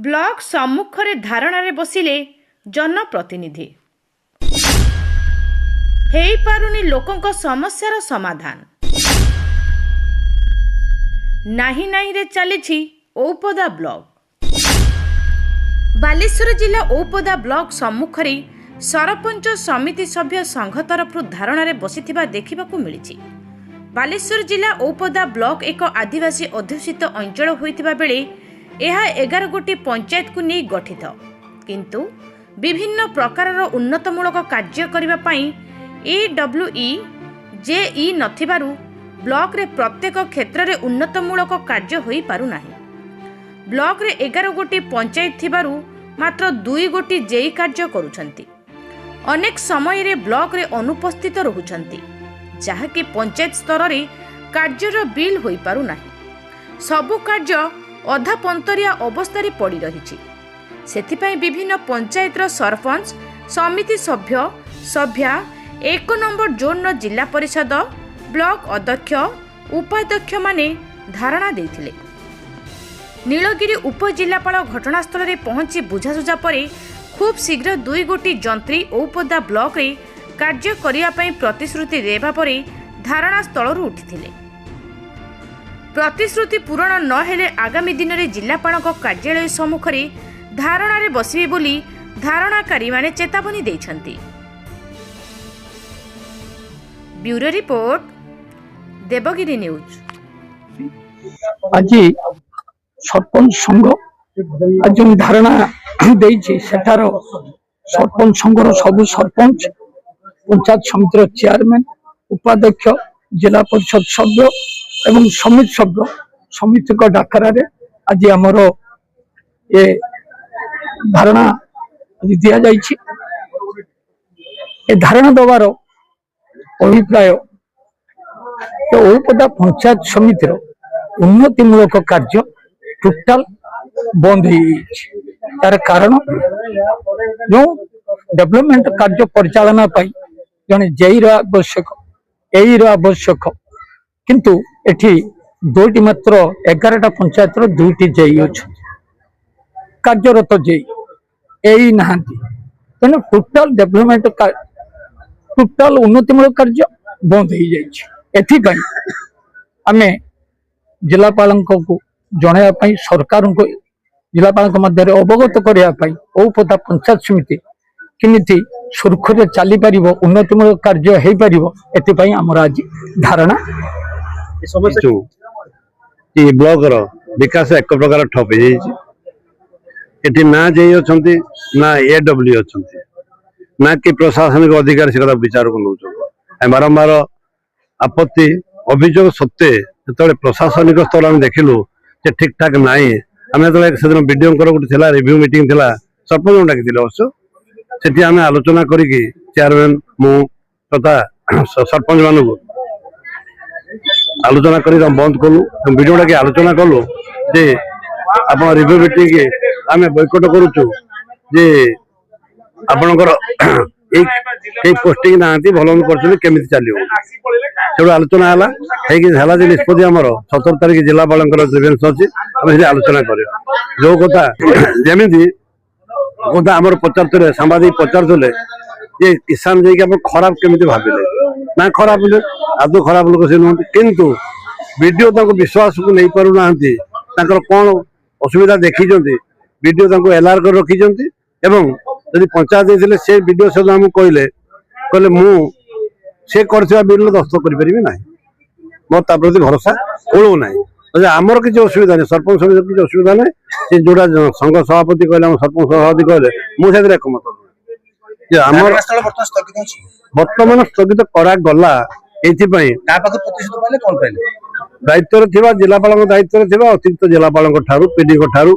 Block ସମ୍ମୁଖରେ ଧାରଣାରେ ବସିଲେ ଜନପ୍ରତିନିଧି। ହେଇପାରୁନି ଲୋକଙ୍କ ସମସ୍ୟାର ସମାଧାନ। ନାହିଁ ନାହିଁରେ ଚାଲିଛି ଔପଦା ବ୍ଲକ। ବାଲେଶ୍ୱର ଜିଲ୍ଲା ଔପଦା ବ୍ଲକ ସମ୍ମୁଖରେ ସରପଞ୍ଚ ସମିତି ସଭ୍ୟ ସଂଘ ତରଫରୁ ଧାରଣାରେ ବସିଥିବା ଦେଖିବାକୁ ମିଳିଛି। ବାଲେଶ୍ୱର ଜିଲ୍ଲା ଔପଦା ବ୍ଲକ ଏକ ଆଦିବାସୀ ଅଧ୍ୟୁଷିତ ଅଞ୍ଚଳ ହୋଇଥିବା ବେଳେ ଏହା 11 ଗୋଟି ପଞ୍ଚାୟତକୁ ନେଇ ଗଠିତ, କିନ୍ତୁ ବିଭିନ୍ନ ପ୍ରକାରର ଉନ୍ନତମୂଳକ କାର୍ଯ୍ୟ କରିବା ପାଇଁ EWE ନଥିବାରୁ ବ୍ଲକରେ ପ୍ରତ୍ୟେକ କ୍ଷେତ୍ରରେ ଉନ୍ନତମୂଳକ କାର୍ଯ୍ୟ ହୋଇପାରୁନାହିଁ। ବ୍ଲକରେ 11 ଗୋଟି ପଞ୍ଚାୟତ ଥିବାରୁ ମାତ୍ର 2 ଗୋଟି ଜେଇ କାର୍ଯ୍ୟ କରୁଛନ୍ତି। ଅନେକ ସମୟରେ ବ୍ଲକରେ ଅନୁପସ୍ଥିତ ରହୁଛନ୍ତି, ଯାହାକି ପଞ୍ଚାୟତ ସ୍ତରରେ କାର୍ଯ୍ୟର ବିଲ୍ ହୋଇପାରୁନାହିଁ। ସବୁ କାର୍ଯ୍ୟ ଅଧାପନ୍ତରିଆ ଅବସ୍ଥାରେ ପଡ଼ି ରହିଛି। ସେଥିପାଇଁ ବିଭିନ୍ନ ପଞ୍ଚାୟତର ସରପଞ୍ଚ, ସମିତି ସଭ୍ୟା 1 ନମ୍ବର ଜୋନ୍ର ଜିଲ୍ଲା ପରିଷଦ, ବ୍ଲକ ଅଧ୍ୟକ୍ଷ, ଉପାଧ୍ୟକ୍ଷମାନେ ଧାରଣା ଦେଇଥିଲେ। ନୀଳଗିରି ଉପଜିଲ୍ଲାପାଳ ଘଟଣାସ୍ଥଳରେ ପହଞ୍ଚି ବୁଝାସୁଝା ପରେ ଖୁବ୍ ଶୀଘ୍ର 2 ଗୋଟି ଯନ୍ତ୍ରୀ ଔପଦା ବ୍ଲକରେ କାର୍ଯ୍ୟ କରିବା ପାଇଁ ପ୍ରତିଶ୍ରୁତି ଦେବା ପରେ ଧାରଣା ସ୍ଥଳରୁ ଉଠିଥିଲେ। ପ୍ରତିଶ୍ରୁତି ପୂରଣ ନ ହେଲେ ଆଗାମୀ ଦିନରେ ଜିଲ୍ଲାପାଳଙ୍କ କାର୍ଯ୍ୟାଳୟ ସମ୍ମୁଖରେ ଧାରଣାରେ ବସିବେ ବୋଲି ଧାରଣାକାରୀମାନେ ଚେତାବନୀ ଦେଇଛନ୍ତି। Bureau report, Debagiri news. আজি सरपंच संघ आज धारणा देइछि सेठार सरपंच संघर सब सरपंच, पंचायत समितिर चेयरमैन, उपाध्यक्ष, जिला परिषद सभ्य एवं समिति सभ्य समिति डाकरा आज आमर ये धारणा दि जाइछि। धारणा दबार अभिप्राय औपदा पंचायत समितिर उन्नतिमूलक कार्य टोटाल बंद तार कारण जो डेवलपमेंट कार्य परिचालना जड़े जेईर आवश्यक आवश्यक किंतु एठी 2टी मात्र 11टा पंचायत 2टी जेई अच्छा कार्यरत जेई एई नहांती तेणु टोटाल डेवलपमेंट टोटाल उन्नतिमूलक कार्य बंद हो जाए। आमे जिलापाल को जनवाई सरकार को जिलापाल मध्य अवगत करने औपदा पंचायत समिति किमिति सुरखुरे चली पार उन्नतिमूलक कार्य हो पार एपाई आमर आज धारणा ब्लॉक विकास एक प्रकार ठप ये ना जे ना AW अच्छा ना कि प्रशासनिक अधिकारी से विचार को नौ बारंबार आपत्ति अभियोग सत्वे जो प्रशासनिक स्तर में देखिलु ठीक ठाक नाई आम जो दिन विडीओ गोटे रिव्यू मीटिंग थिला सरपंच डाक अवश्य से आम आलोचना करी चेयरमैन मु तथा सरपंच मान आलोचना कर बंद कलु वीडियो डाक आलोचना कलु जे आप रिव्यू मीटिंग आम बयकट करुचु जे आपणकर पोस्टिंग ना भल करमी चलो से आलोचना है निष्पत्ति आमर 17 तारीख जिलापाल ग्रीवेंस अच्छी आम आलोचना कर जो कथा जमी कथा आम पचारे सांबादिक पचारे ये किसान जाकि खराब केमी भाविले ना खराब आदौ खराब लोक से नुहत किंतु वीडियो विश्वास को नहीं पार ना कौन असुविधा देखी वीडियो LR कर रखी जदि पंचायत से वीडियो सहित आमको कहले कहले से बिल दस्तखत करें ना मोर प्रति भरोसा ओळू ना आमर किसी असुविधा नहीं सरपंच समिति किसी असुविधा नहीं से जोड़ा संघ सभापति कहले सरपंच सभापति कहले मुझे एकमत बर्तमान स्थगित करागला दायित्व जिलापाल दायित्व अतिरिक्त जिलापाल पीडी ठार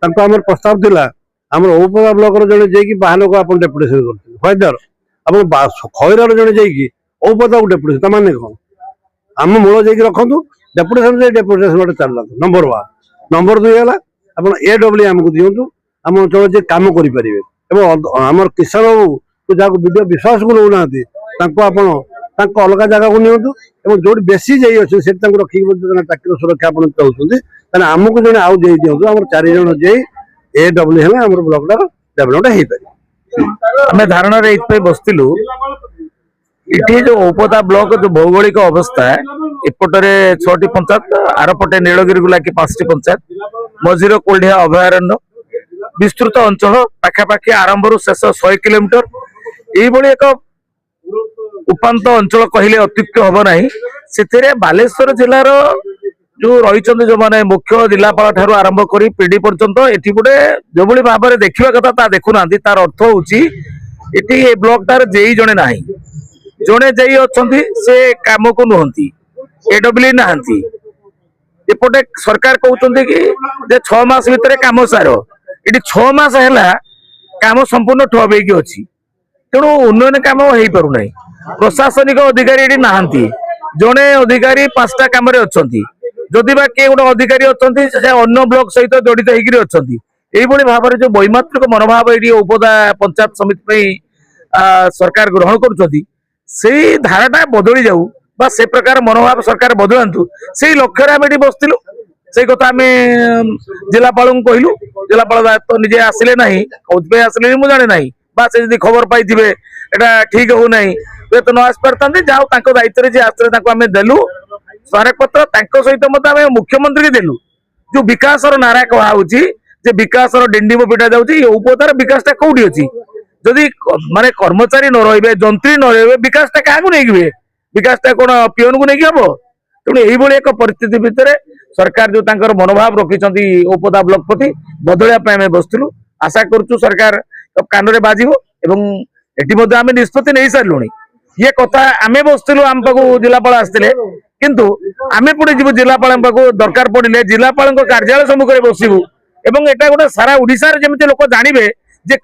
प्रस्ताव थिला आम औपदा ब्लॉक जड़े जाकि बाहर को आप डेपुटेसन करते खैरार जड़े जाकि औपदा को डेपुटेसन माने कौन आम मूल जाकि रखु डेपुटेसन डेपुटेसन गोटे चलता नंबर 1 नंबर 2 है आप AW आमको दिंतु आम अंचल जे कम करें आम किसान बाबू जहाँ वीडियो विश्वास को नौना आप अलग जगह को नियंतु जो बेसी जाई अच्छे से रखी चाकरी सुरक्षा आप चाहते आमको जो आउ जे दिंतु आम 4 जन जे ए डब्ल्यू हेले हमर ब्लॉक टा डेवलपमेंट हेई पारे। आम धारणा बसलु इठी जो उपदा ब्लॉक जो भौगोलिक अवस्था एपटरे 6टी पंचायत आरपटे नीलगिरी को लगी 5टी पंचायत मझीर कोल्ढिया अभयारण्य विस्तृत अंचल पाखापाखि आरंभ शेष 100 किलोमीटर यही एक उपांत अंचल कहले अत्युक्त हम ना से बालेश्वर जिलार जो रही जो माने मुख्य जिलापाल ठारू आरंभ कर पीढ़ी पर्यंत एटी गोटे जो भाव में देखा कथा देखुना तार अर्थ हूँ ये ब्लॉक टार जेई जड़े ना जड़े जेई अच्छा से कम को नुहति एडब्ल्यू ना एपटे सरकार कहते कि 6 मास भितर कम सार ये 6 मास है कम संपूर्ण ठप अच्छी तेणु उन्नयन कम हो पारना प्रशासनिक अधिकारी ये ना जड़े अधिकारी 5टा कम अच्छा जदि बा किए गोटे अधिकारी अच्छा अन्य ब्लॉक सहित जड़ित होती भाव में जो वैमात्रिक मनोभाव ये उपदा पंचायत समिति सरकार ग्रहण कर धाराटा बदली जाऊ बा से प्रकार मनोभाव सरकार बदलांतु से लक्ष्य आम ये बसलु से कथा आम जिलापाल कहलु जिलापाल तो निजे आसिले ना कौन आसिले मुझे जाने ना बा से जब खबर पाई एटा ठीक हो ना तो न आस पारता जाओ दायित्व जी आसते आम देलु स्मारक पत्र सहित आम मुख्यमंत्री की देलु जो विकास नारा कहुची विकास डिंडिम पिटा जाऊँगी उपदार विकासटा कौटी अच्छी जदि माने कर्मचारी न रे जंत्री न रे विकासटा क्या नहीं विकासटा कौन पीएन को लेकिन हम तेणु यही एक परिस्थिति भितर सरकार जो तांकर मनोभाव रखिंट उपदा ब्लॉक प्रति बदलिया बसलु आशा करुचु सरकार कान में बाजिबो एवं एटी आम निष्पत्ति नहीं सारू ये कथा आम बसलु आम पाक जिलापाल आसते किंतु आम पुणी जीव जिलापाल दरकार पड़े जिलापाल कार्यालय सम्मुख में बसबू एवं एटा गोटे सारा ओडिशा जमी लोक जानवे जे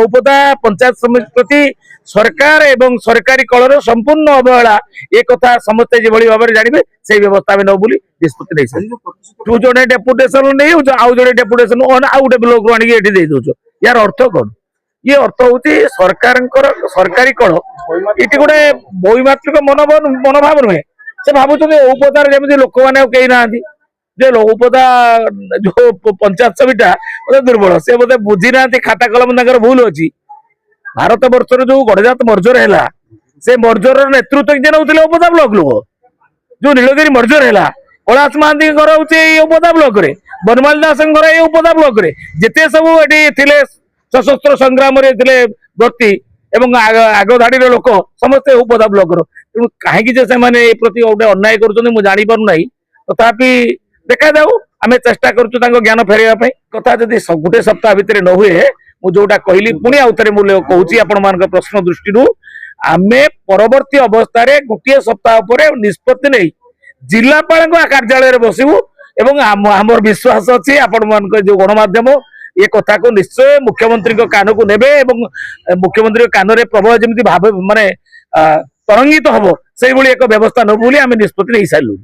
उपदा पंचायत समिति प्रति सरकार एवं सरकारी कलर संपूर्ण अवहेला एक कथा समस्ते जो भाव में जानवे से व्यवस्था में नौ निष्पत्ति नहीं तू जड़े डेपुटेशन नहीं आउ जड़े डेपुटेशन आउ गोटे ब्लॉक रू आनिक दे दौ यार अर्थ कौन ये अर्थ हूँ सरकार सरकारी कल ये गोटे वैमात्रिक मनोभाव नुहे से भावुं उपदार जमी लोक मैंने कहीं ना उपदा जो पंचायत समिटा दुर्बल से बोधे बुझी ना खाता कलम भूल अच्छी भारत वर्ष जो गणजात मर्जर है से मर्जर नेतृत्व किए नौते उपदा ब्लॉक लोक जो नीलगिरी मर्जर है कैलाश महांती घर हूँ उपदा ब्लॉक रे बनमाली दास घर ये उपदा ब्लॉक रे जिते सब ये सशस्त्र संग्राम भर्ती एवं आग धाड़ी लोक समस्ते उपदा ब्लॉक तेणु कहीं प्रति गोटे अन्याय कर जापार तथापि देखा जाऊ आम चेष्टा करूँ ज्ञान फेरवा कथा जब गोटे सप्ताह भितर न हुए मुझा कहली पुणी आउ थे मुझे कहूँ आपण प्रश्न दृष्टि आम परवर्ती अवस्था गोटे सप्ताह पर निष्पत्ति नहीं जिलापाल कार्यालय बसबू एवं आमर विश्वास अच्छी आपण जो गणमाध्यम ये कथा को निश्चय मुख्यमंत्री कान को नेबे एवं मुख्यमंत्री कान में प्रबल जमी भाव माने तरंगित हम से एक व्यवस्था नबू आम निष्पत्ति नहीं सारू।